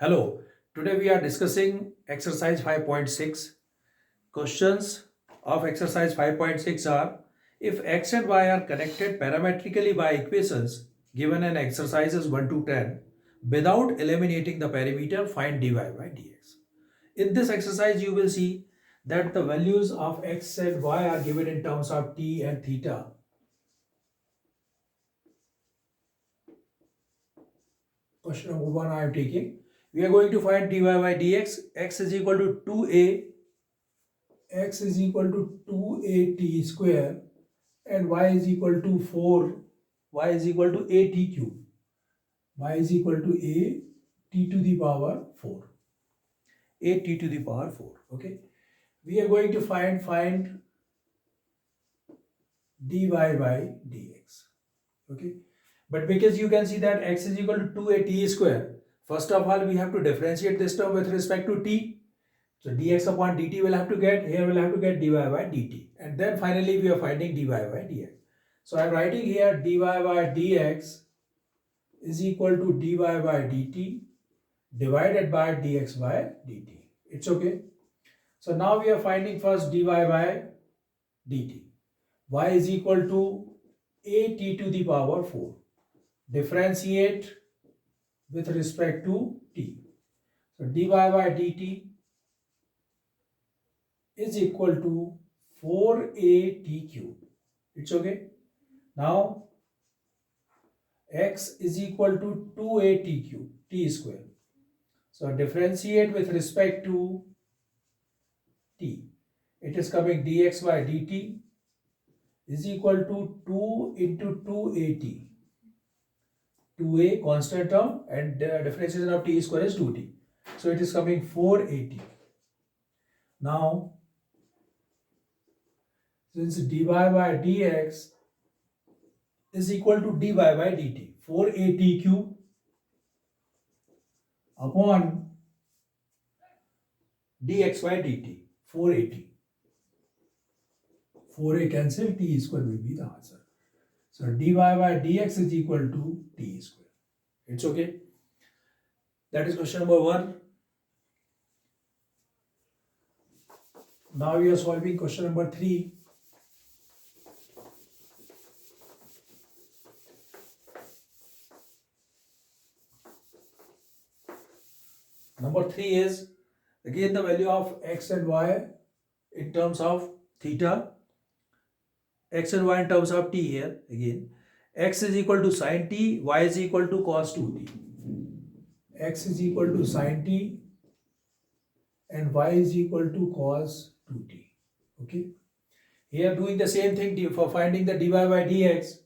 Hello, today we are discussing exercise 5.6. Questions of exercise 5.6 are: if x and y are connected parametrically by equations given in exercises 1 to 10, without eliminating the perimeter, find dy by dx. In this exercise, you will see that the values of x and y are given in terms of t and theta. Question number 1 I am taking. We are going to find dy by dx. X is equal to 2a, x is equal to 2at square, and y is equal to 4, y is equal to at cube, y is equal to a t to the power 4, a t to the power 4. Okay, we are going to find dy by dx. Okay, but because you can see that x is equal to 2at square, first of all we have to differentiate this term with respect to t. So dx upon dt will have to get, here will have to get dy by dt, and then finally we are finding dy by dx. So I am writing here dy by dx is equal to dy by dt divided by dx by dt. It's okay. So now we are finding first dy by dt. Y is equal to at to the power 4. Differentiate with respect to t. So dy by dt is equal to 4at cube. It's okay. Now x is equal to 2at cube, t square. So differentiate with respect to t. It is coming dx by dt is equal to 2 into 2at. 2a constant term, and differentiation of t square is 2t. So it is coming 4at. Now since dy by dx is equal to dy by dt, 4at cube upon dx by dt, 4at. 4a cancel, t square will be the answer. So dy by dx is equal to t square. It's okay. That is question number 1. Now we are solving question number 3. Number 3 is again the value of x and y in terms of theta, x and y in terms of t here again. X is equal to sin t, y is equal to cos 2t. X is equal to sin t and y is equal to cos 2t. Okay. Here doing the same thing for finding the dy by dx.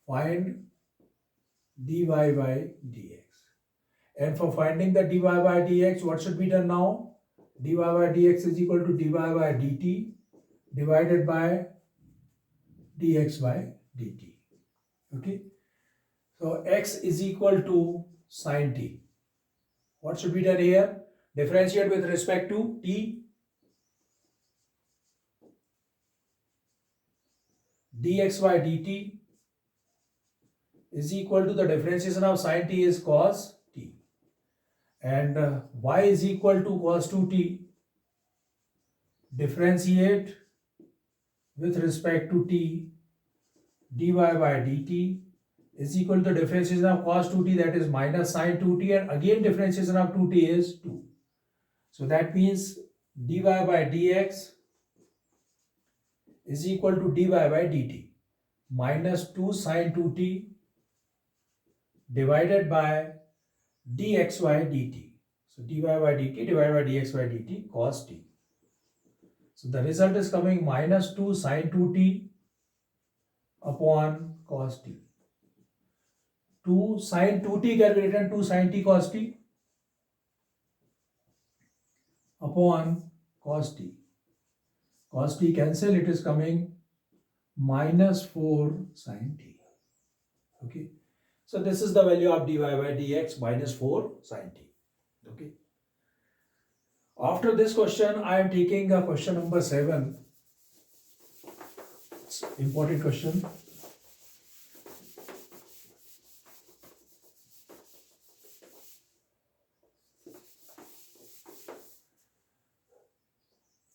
Find dy by dx. And for finding the dy by dx, what should be done now? Dy by dx is equal to dy by dt divided by dx by dt. Okay. So x is equal to sin t. What should be done here? Differentiate with respect to t. Dx by dt is equal to the differentiation of sin t is cos t, and y is equal to cos 2t. Differentiate with respect to t. Dy by dt is equal to differentiation of cos 2t, that is minus sin 2t, and again differentiation of 2t is 2. So that means dy by dx is equal to dy by dt minus 2 sin 2t divided by dx by dt. So dy by dt divided by dx by dt cos t. So the result is coming minus 2 sin 2t upon cos t. 2 sin 2t can be written 2 sin t cos t upon cos t. Cos t cancel, it is coming minus 4 sin t. Okay. So this is the value of dy by dx minus 4 sin t. Okay. After this question, I am taking a question number 7. It's important question.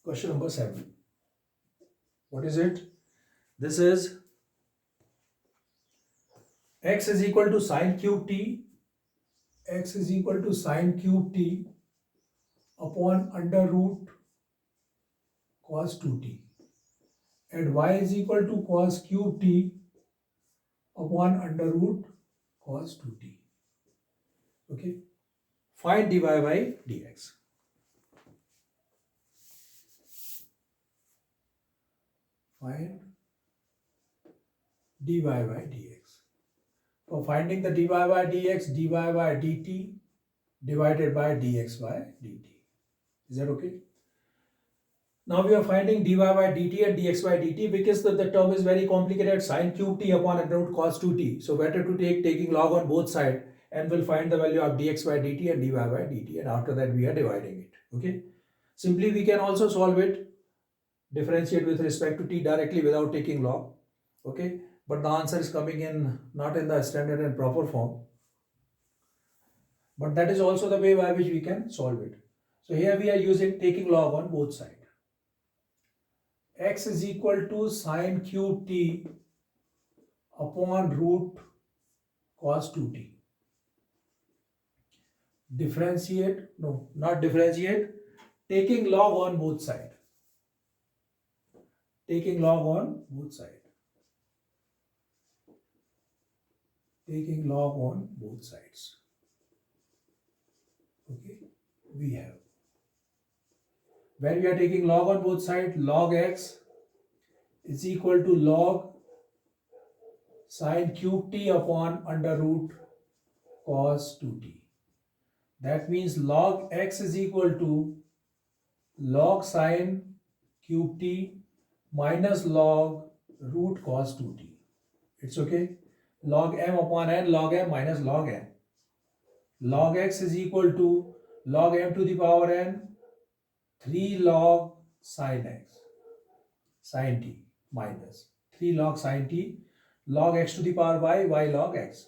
Question number 7. What is it? This is x is equal to sine cube t. X is equal to sine cube t upon under root cos 2t. And y is equal to cos cube t upon under root cos 2t. Okay. Find dy by dx. Find dy by dx. For finding the dy by dx, dy by dt divided by dx by dt. Is that okay? Now we are finding dy by dt and dx by dt because the term is very complicated. Sine cube t upon under root cos 2t. So better to taking log on both sides, and we'll find the value of dx by dt and dy by dt, and after that we are dividing it. Okay. Simply we can also solve it, differentiate with respect to t directly without taking log. Okay. But the answer is coming in not in the standard and proper form. But that is also the way by which we can solve it. So here we are using taking log on both sides. X is equal to sine cube t upon root cos 2t. Differentiate, no, not differentiate, taking log on both sides. Taking log on both sides. Taking log on both sides. Okay, we have. When we are taking log on both sides, log x is equal to log sine cube t upon under root cos 2t. That means log x is equal to log sine cube t minus log root cos 2t. It's okay. Log m upon n, log m minus log n. Log x is equal to log m to the power n 3 log sine x, sine t, minus 3 log sine t, log x to the power y log x,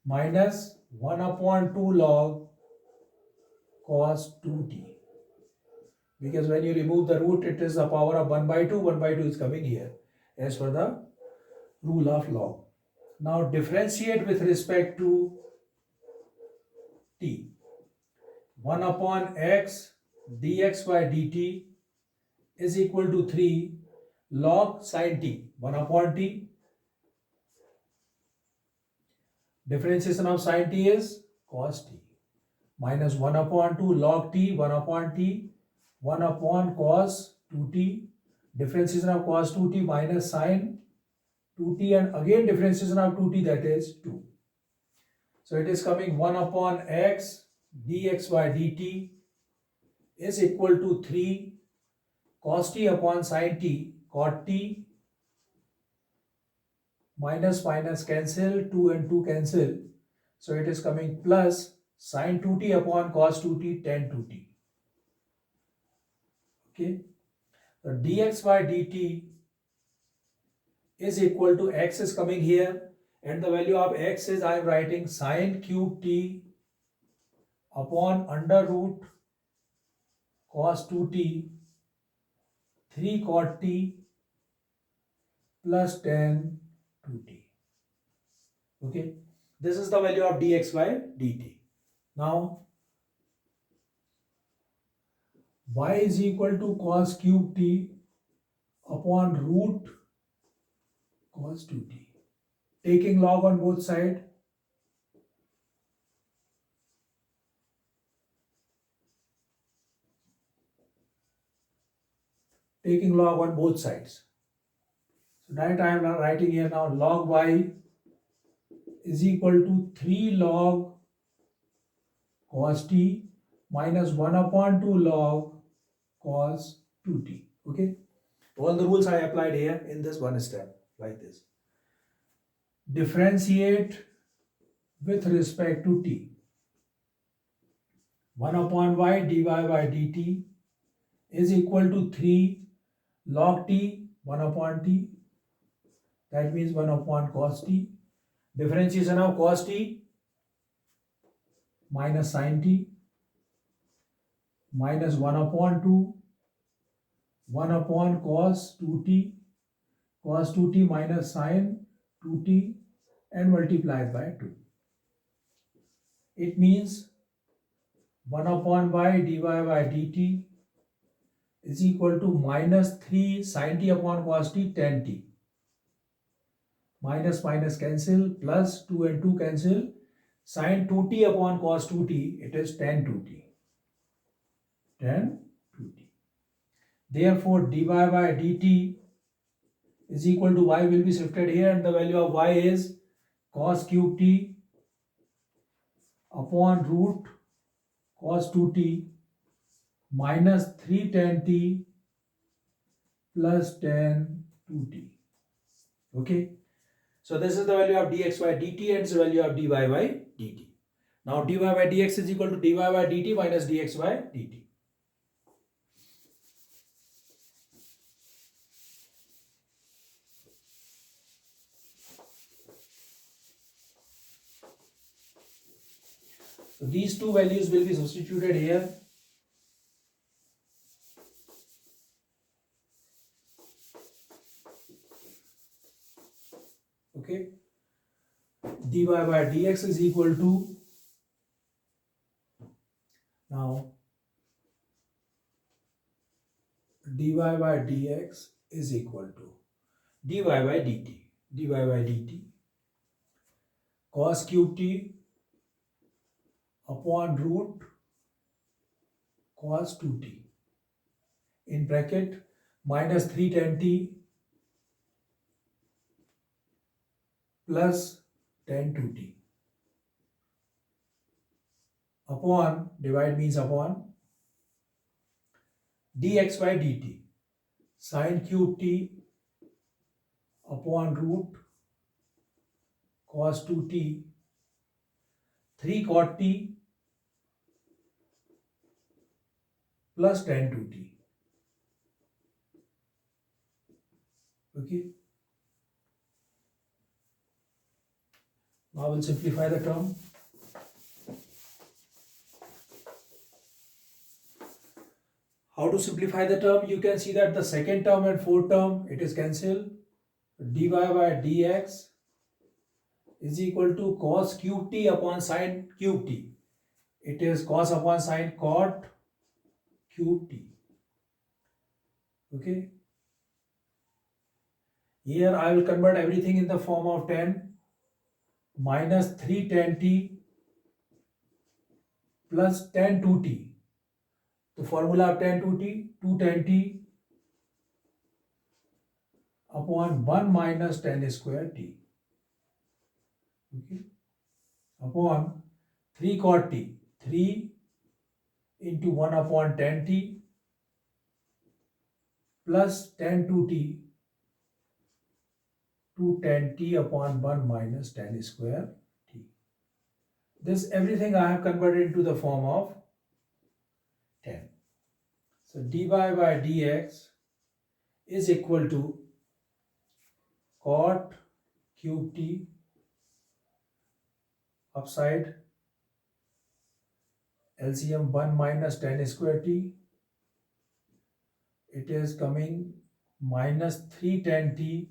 minus 1 upon 2 log cos 2t. Because when you remove the root, it is the power of 1 by 2. 1 by 2 is coming here as per the rule of log. Now differentiate with respect to t. 1 upon x dx by dt is equal to 3 log sine t, 1 upon t. Differentiation of sine t is cos t, minus 1 upon 2 log t, 1 upon t, 1 upon cos 2t. Differentiation of cos 2t minus sine 2t, and again differentiation of 2t, that is 2. So it is coming 1 upon x dx by dt is equal to 3 cos t upon sine t, cot t, minus minus cancel, 2 and 2 cancel. So it is coming plus sine 2t upon cos 2t, tan 2t. Okay. So dx by dt is equal to x is coming here, and the value of x is, I am writing sine cube t upon under root cos 2t 3 cot t plus tan 2t. Okay, this is the value of dx by dt. Now y is equal to cos cube t upon root cos 2t. Taking log on both sides. Taking log on both sides. So that I am writing here now log y is equal to 3 log cos t minus 1 upon 2 log cos 2t. Okay. All the rules I applied here in this one step, like this. Differentiate with respect to t. 1 upon y dy by dt is equal to 3 log t 1 upon t. That means 1 upon cos t. Differentiation of cos t minus sin t minus 1 upon 2 1 upon cos 2t minus sine 2t and multiplied by 2. It means 1 upon y dy by dt is equal to minus 3 sin t upon cos t tan t. Minus minus cancel, plus 2 and 2 cancel. Sin 2t upon cos 2t, it is tan 2t. Tan 2t. Therefore, dy by dt is equal to y will be shifted here and the value of y is cos cube t upon root cos 2t minus 3 tan t plus tan 2t. Okay. So this is the value of dx by dt and this is the value of dy by dt. Now dy by dx is equal to dy by dt minus dx by dt. So these two values will be substituted here. Okay. Dy by dx is equal to, now dy by dx is equal to dy by dt cos cube t upon root cos 2t in bracket minus 3 tan t plus tan 2t upon, divide means upon, dx by dt sin cube t upon root cos 2t 3 cot t plus tan 2t. Okay. Now we'll simplify the term. How to simplify the term? You can see that the second term and fourth term, it is cancelled. Dy by dx is equal to cos cube t upon sin cube t. It is cos upon sin cot cube t. Okay. Here I will convert everything in the form of tan minus 3 tan t plus tan 2t. The formula of tan 2t, 2 tan t upon 1 minus tan square t. Okay. Upon 3 cot t, 3 into 1 upon tan t plus tan 2t, 2 tan t upon 1 minus tan square t. This everything I have converted into the form of tan. So dy by dx is equal to cot cube t upside LCM 1 minus tan square t. It is coming minus 3 tan t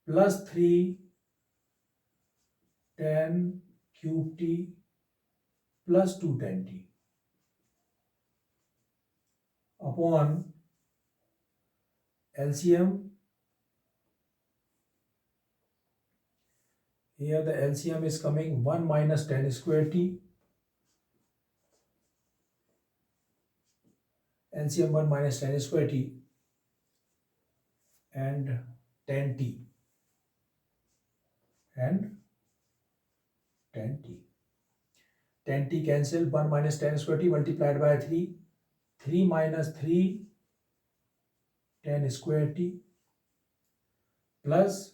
plus 3 tan cube t plus 2 tan t upon LCM. Here the LCM is coming 1 minus tan square t. LCM 1 minus tan square t and tan t and tan t. Tan t cancel, 1 minus tan square t multiplied by 3. 3 minus 3 tan square t plus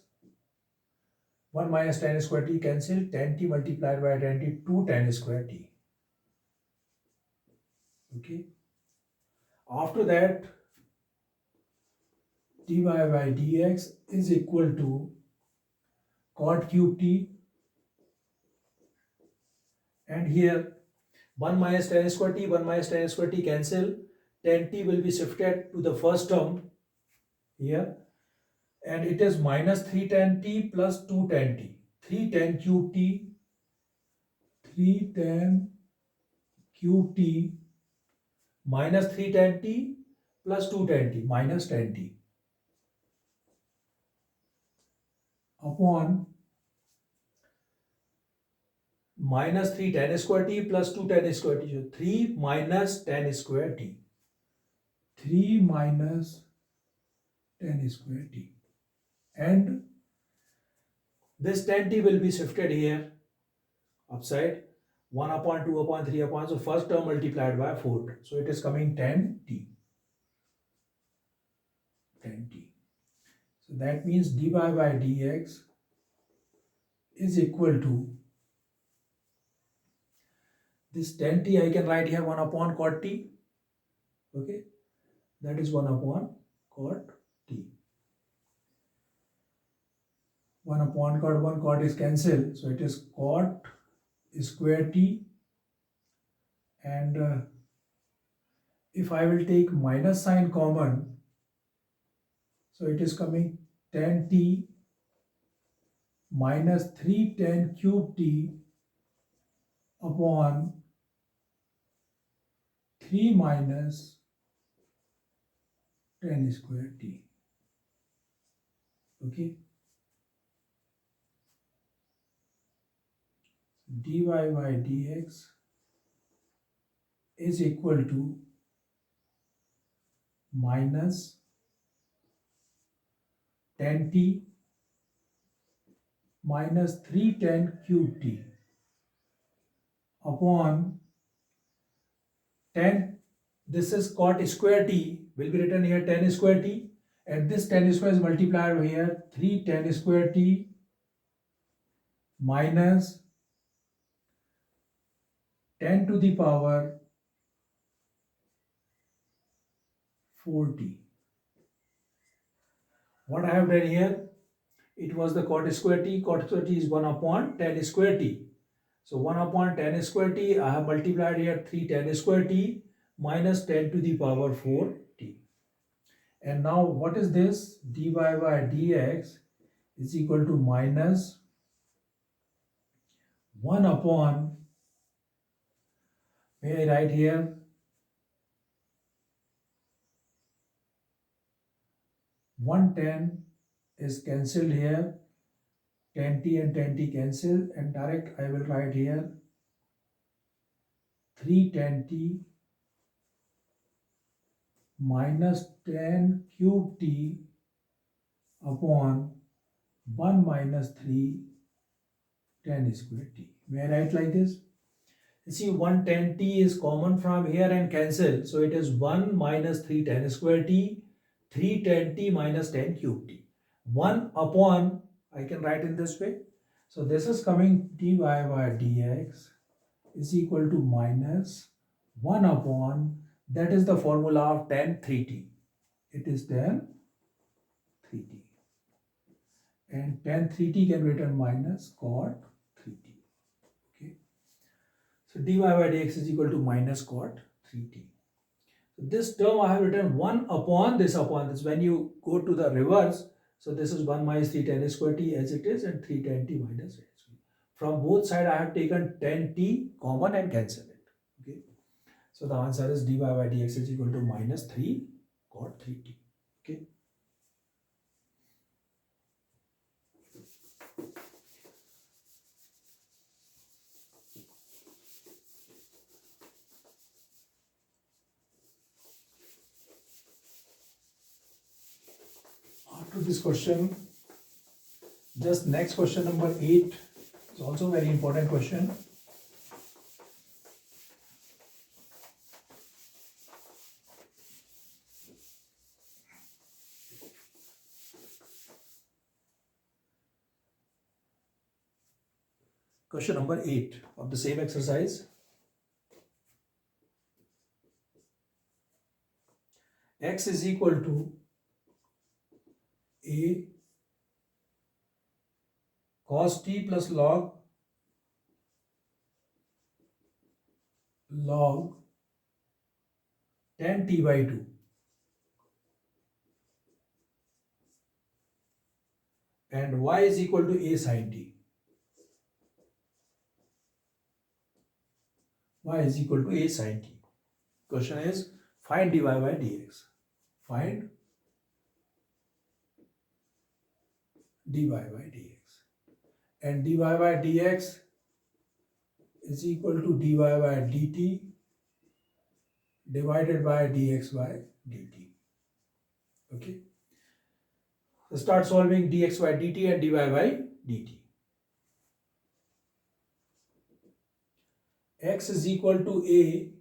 1 minus tan square t cancel, tan t multiplied by tan t, 2 tan square t. Okay. After that, dy by dx is equal to cot cube t, and here 1 minus tan square t, 1 minus tan square t cancel. Tan t will be shifted to the first term here, and it is minus 3 tan t plus 2 tan t. 3 tan cube t, 3 tan cube t minus 3 tan t plus 2 tan t minus tan t upon minus 3 tan square t plus 2 tan square t. So 3 minus tan square t. 3 minus tan square t. And this tan t will be shifted here upside. 1 upon 2 upon 3 upon. So first term multiplied by 4. So it is coming tan t. Tan t. So that means dy by dx is equal to this tan t. I can write here 1 upon cot t. Okay, that is 1 upon cot t. 1 upon cot, 1 cot is cancelled, so it is cot square t, and if I will take minus sign common, so it is coming tan t minus 3 tan cube t upon 3 minus tan square t. Okay, dy by dx is equal to minus tan t minus 3 tan cube t upon tan, this is cot square t, will be written here tan square t, and this tan square is multiplied over here 3 tan square t minus 10 to the power 4t. What I have done here, it was the cot square t is 1 upon tan square t. So 1 upon tan square t, I have multiplied here 3 tan square t minus 10 to the power 4t. And now what is this? Dy by dx is equal to minus 1 upon, may I write here, 110 is cancelled here, tan t and tan t cancel, and direct I will write here 3 tan t minus tan cube t upon 1 minus 3 tan square t. May I write like this? You see, 1 tan t is common from here and cancel. So it is 1 minus 3 tan square t, 3 tan t minus tan cube t. 1 upon, I can write in this way. So this is coming dy by dx is equal to minus 1 upon, that is the formula of tan 3t. It is tan 3t. And tan 3t can be written minus cot 3t. Okay. So dy by dx is equal to minus cot 3t. So this term I have written 1 upon this upon this. When you go to the reverse, so this is 1 minus 3 tan square t as it is, and 3 tan t minus tan square. From both sides I have taken tan t common and cancelled it. Okay. So the answer is dy by dx is equal to minus 3 cot 3t. Okay. After this question, just next question number 8 is also very important question. Question number 8 of the same exercise. X is equal to a cos t plus log log 10 t by 2 and y is equal to a sin t. Y is equal to a sin t. Question is find dy by dx. Find dy by dx. And dy by dx is equal to dy by dt divided by dx by dt. Okay. So start solving dx by dt and dy by dt. X is equal to a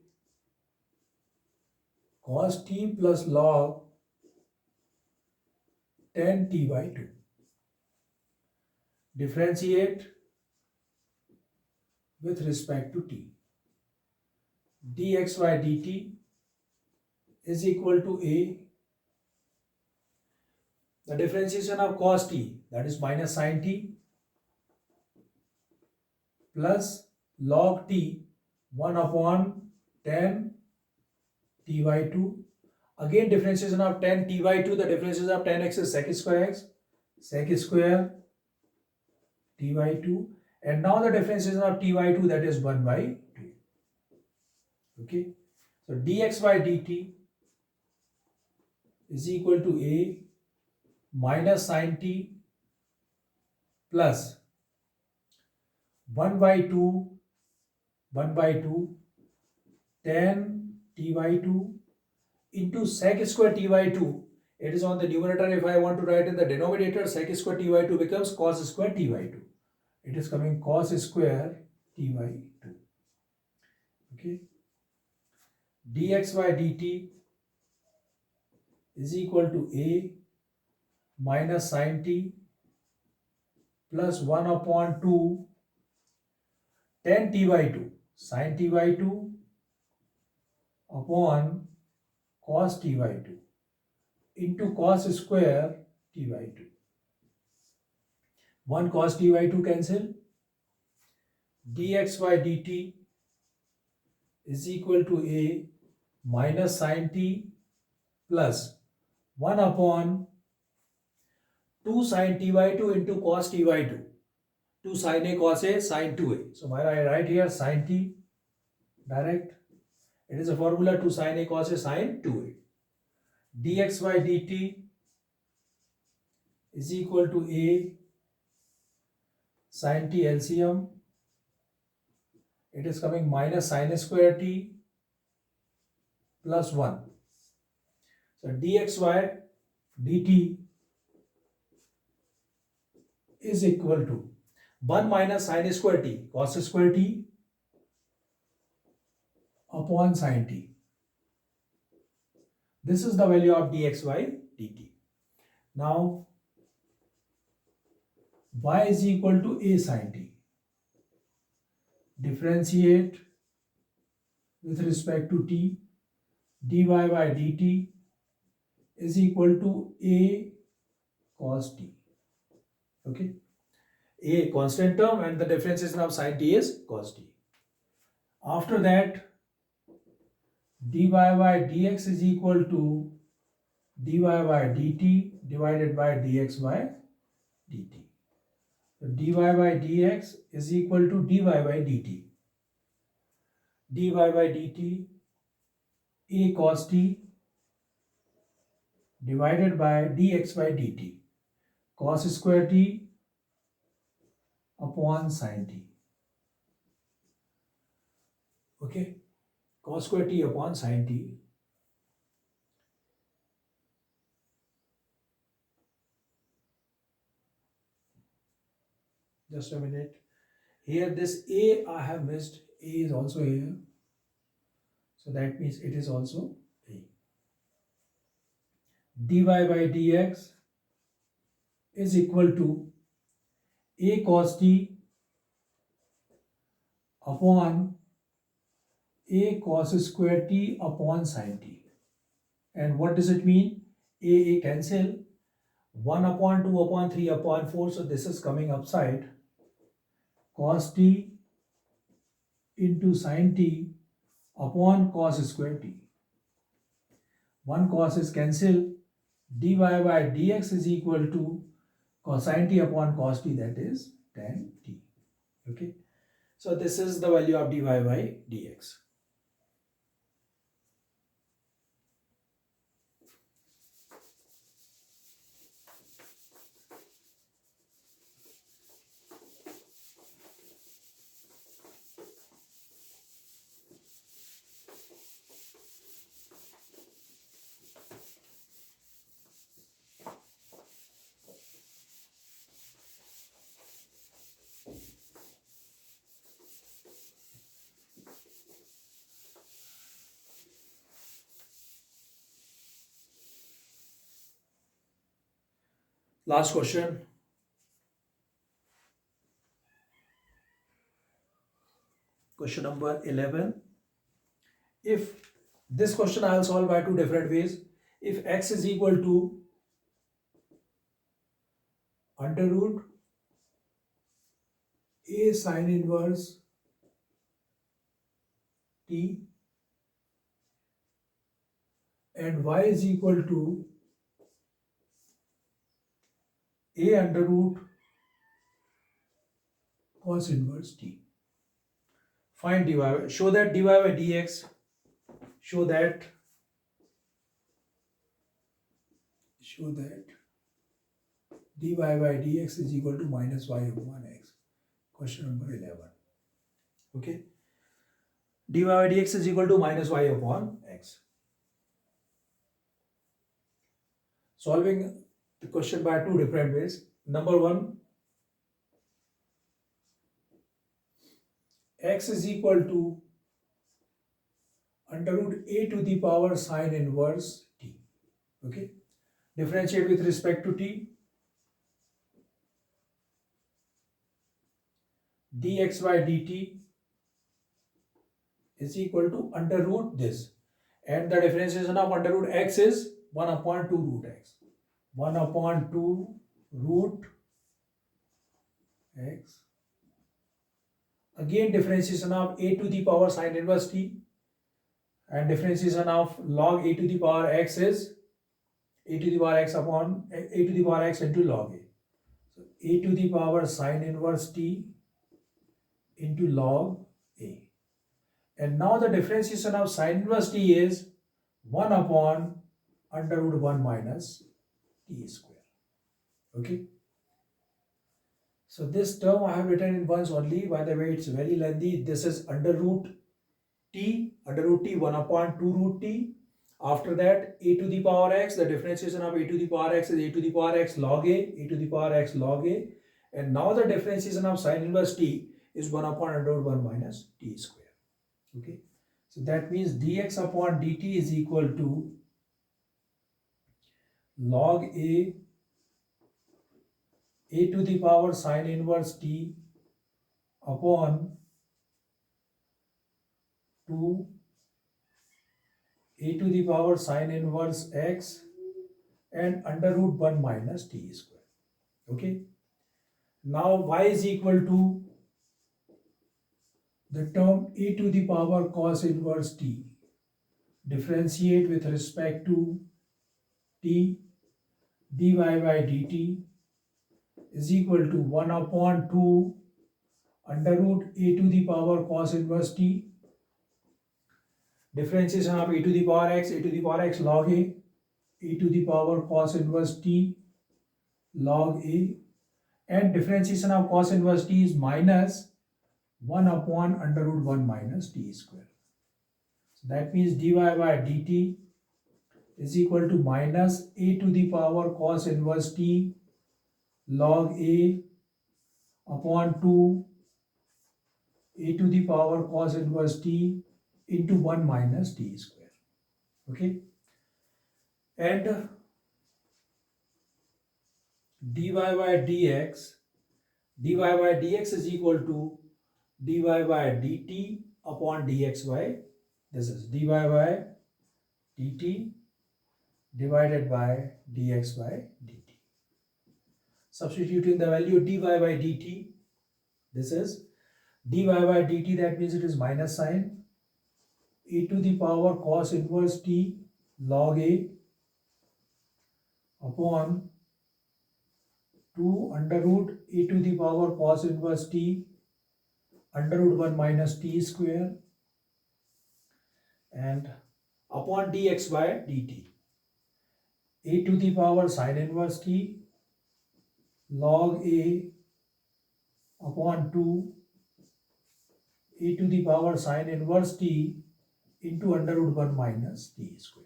cos t plus log 10 t by 2. Differentiate with respect to t. Dx by dt is equal to a, the differentiation of cos t, that is minus sin t, plus log t 1 upon 10 t by 2. Again differentiation of 10 t by 2, the differentiation of 10x is sec square x, sec square t by 2, and now the differentiation of t by 2, that is 1 by 2. Okay, so dx by dt is equal to a minus sin t plus 1 by 2 10 t by 2 into sec square t by 2. It is on the numerator. If I want to write in the denominator, sec square t by 2 becomes cos square t by 2. It is coming cos square t by 2. Okay. Dx by dt is equal to a minus sin t plus 1 upon 2 10 t by 2 sin t by 2 upon cos t by 2 into cos square t by 2. 1 cos t by 2 cancel. Dx by dt is equal to a minus sin t plus 1 upon 2 sin t by 2 into cos t by 2. 2 sin a cos a sin 2a. So I write here sin t direct. It is a formula 2 sin a cos a sin 2a. Dx by dt is equal to a sin t LCM. It is coming minus sin square t plus 1. So dx by dt is equal to 1 minus sin square t cos square t upon sin t. This is the value of dx by dt. Now y is equal to a sin t. Differentiate with respect to t. Dy by dt is equal to a cos t. Okay. A constant term and the differentiation of sin t is cos t. After that, dy by dx is equal to dy by dt divided by dx by dt. So dy by dx is equal to dy by dt. Dy by dt a cos t divided by dx by dt. Cos square t upon sin t. Okay. Cos square t upon sin t. Just a minute. Here this a I have missed. A is also here. So that means it is also a. Dy by dx is equal to a cos t upon a cos square t upon sin t. And what does it mean? A cancel. 1 upon 2 upon 3 upon 4. So this is coming upside. Cos t into sin t upon cos square t. One cos is cancelled. Dy by dx is equal to cosine t upon cos t, that is tan t. Okay. So this is the value of dy by dx. Last question. Question number 11. If this question I will solve by two different ways. If x is equal to under root a sine inverse t and y is equal to a under root cos inverse t. Find dy. Show that dy by dx. Show that dy by dx is equal to minus y upon x. Question number 11. Okay. Dy by dx is equal to minus y upon x. Solving the question by two different ways. Number one, x is equal to under root a to the power sine inverse t. Okay. Differentiate with respect to t. Dx by dt is equal to under root this, and the differentiation of under root x is 1 upon 2 root x. 1 upon 2 root x. Again differentiation of a to the power sine inverse t, and differentiation of log a to the power x is a to the power x upon a to the power x into log a. So a to the power sine inverse t into log a. And now the differentiation of sine inverse t is 1 upon under root 1 minus t square. Okay. So this term I have written in once only. By the way, it's very lengthy. This is under root t 1 upon 2 root t. After that, a to the power x, the differentiation of a to the power x is a to the power x log a to the power x log a. And now the differentiation of sine inverse t is 1 upon under root 1 minus t square. Okay. So that means dx upon dt is equal to log a to the power sine inverse t upon 2 a to the power sine inverse x and under root 1 minus t square. Okay. Now y is equal to the term a to the power cos inverse t. Differentiate with respect to t. Dy by dt is equal to 1 upon 2 under root a to the power cos inverse t. Differentiation of a to the power x, a to the power x log a to the power cos inverse t log a, and differentiation of cos inverse t is minus 1 upon under root 1 minus t square. So that means dy by dt is equal to minus a to the power cos inverse t log a upon 2 a to the power cos inverse t into 1 minus t square. Okay. And dy by dx is equal to dy by dt upon dxy. This is dy by dt divided by dx by dt. Substituting the value dy by dt, this is dy by dt, that means it is minus sign, a to the power cos inverse t log a upon 2 under root a to the power cos inverse t under root 1 minus t square and upon dx by dt. A to the power sin inverse t log a upon 2 a to the power sin inverse t into under root 1 minus t square.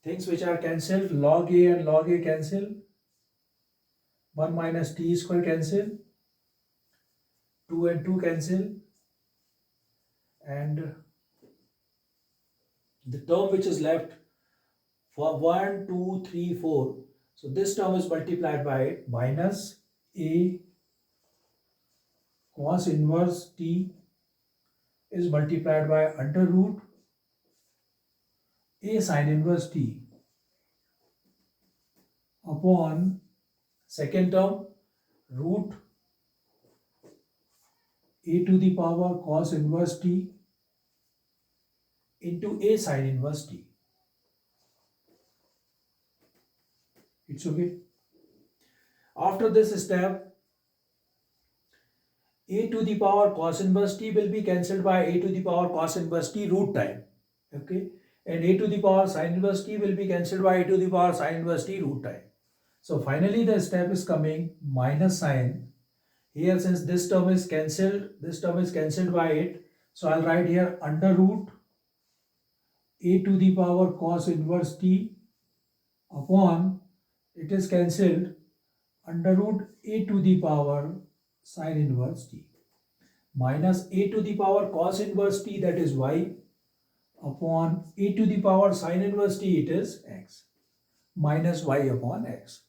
Things which are cancelled, log a and log a cancel, 1 minus t square cancel, 2 and 2 cancel, and the term which is left for 1, 2, 3, 4. So this term is multiplied by minus a cos inverse t is multiplied by under root a sin inverse t upon second term root a to the power cos inverse t into a sin inverse t. It's okay. After this step, a to the power cos inverse t will be cancelled by a to the power cos inverse t root time. Okay. And a to the power sin inverse t will be cancelled by a to the power sin inverse t root time. So finally the step is coming minus sin. Here since this term is cancelled by it. So I'll write here under root a to the power cos inverse t upon, it is cancelled, under root a to the power sin inverse t minus a to the power cos inverse t, that is y, upon a to the power sin inverse t, it is x, minus y upon x.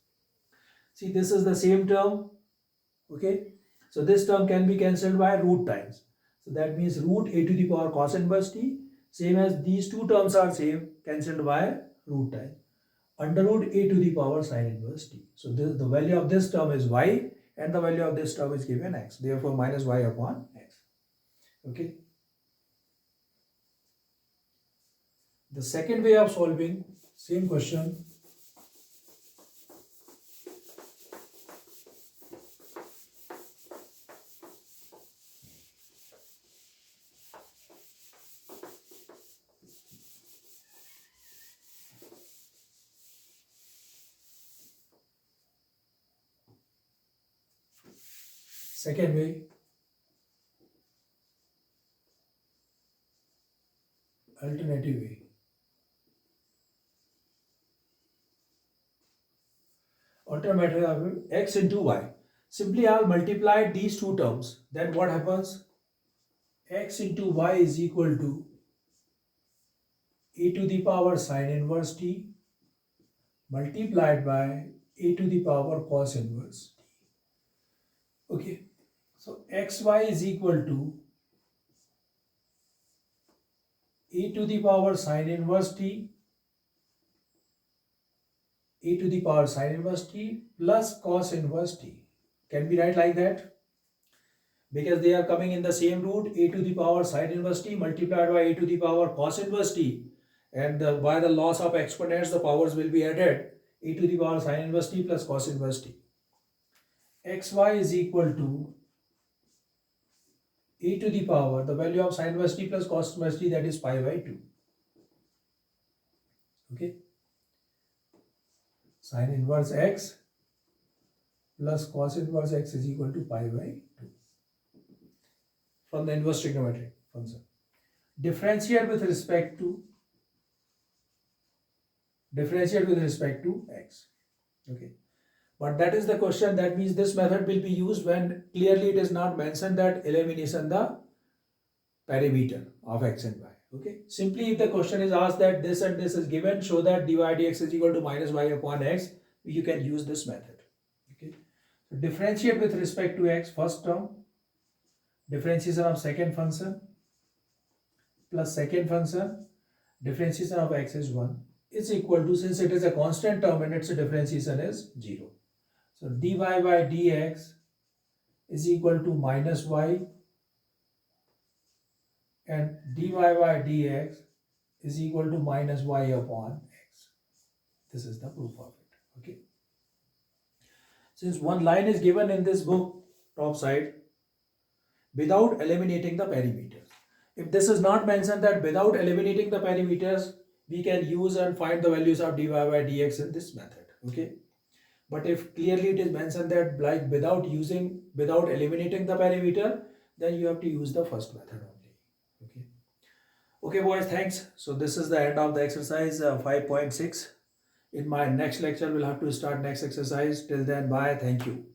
See, this is the same term. Okay, so this term can be cancelled by root times. So that means root a to the power cos inverse t, same as these two terms are same, cancelled by root time, under root a to the power sin inverse t. So this, the value of this term is y and the value of this term is given x. Therefore minus y upon x. Okay. The second way of solving same question. Second way, alternative way. Alternative x into y. Simply I'll multiply these two terms. Then what happens? X into y is equal to a to the power sin inverse t multiplied by a to the power cos inverse t. Okay. So xy is equal to a to the power sin inverse t, a to the power sin inverse t plus cos inverse t. Can be write like that? Because they are coming in the same root, a to the power sin inverse t multiplied by a to the power cos inverse t, and by the loss of exponents the powers will be added, a to the power sin inverse t plus cos inverse t. Xy is equal to e to the power, the value of sin inverse t plus cos inverse t, that is pi by 2. Okay. Sin inverse x plus cos inverse x is equal to pi by 2 from the inverse trigonometric function. Differentiate with respect to x. Okay. But that is the question. That means this method will be used when clearly it is not mentioned that elimination the perimeter of x and y. Okay. Simply if the question is asked that this and this is given, show that dy dx is equal to minus y upon x, you can use this method. Okay. So differentiate with respect to x, first term, differentiation of second function plus second function, differentiation of x is 1, is equal to, since it is a constant term and its differentiation is 0. So dy by dx is equal to minus y and dy by dx is equal to minus y upon x. This is the proof of it. Okay. Since one line is given in this book, top side, without eliminating the perimeters. If this is not mentioned that without eliminating the perimeters, we can use and find the values of dy by dx in this method. Okay. But if clearly it is mentioned that like without eliminating the perimeter, then you have to use the first method only. Okay. Okay boys, thanks. So this is the end of the exercise 5.6. In my next lecture, we'll have to start next exercise. Till then, bye. Thank you.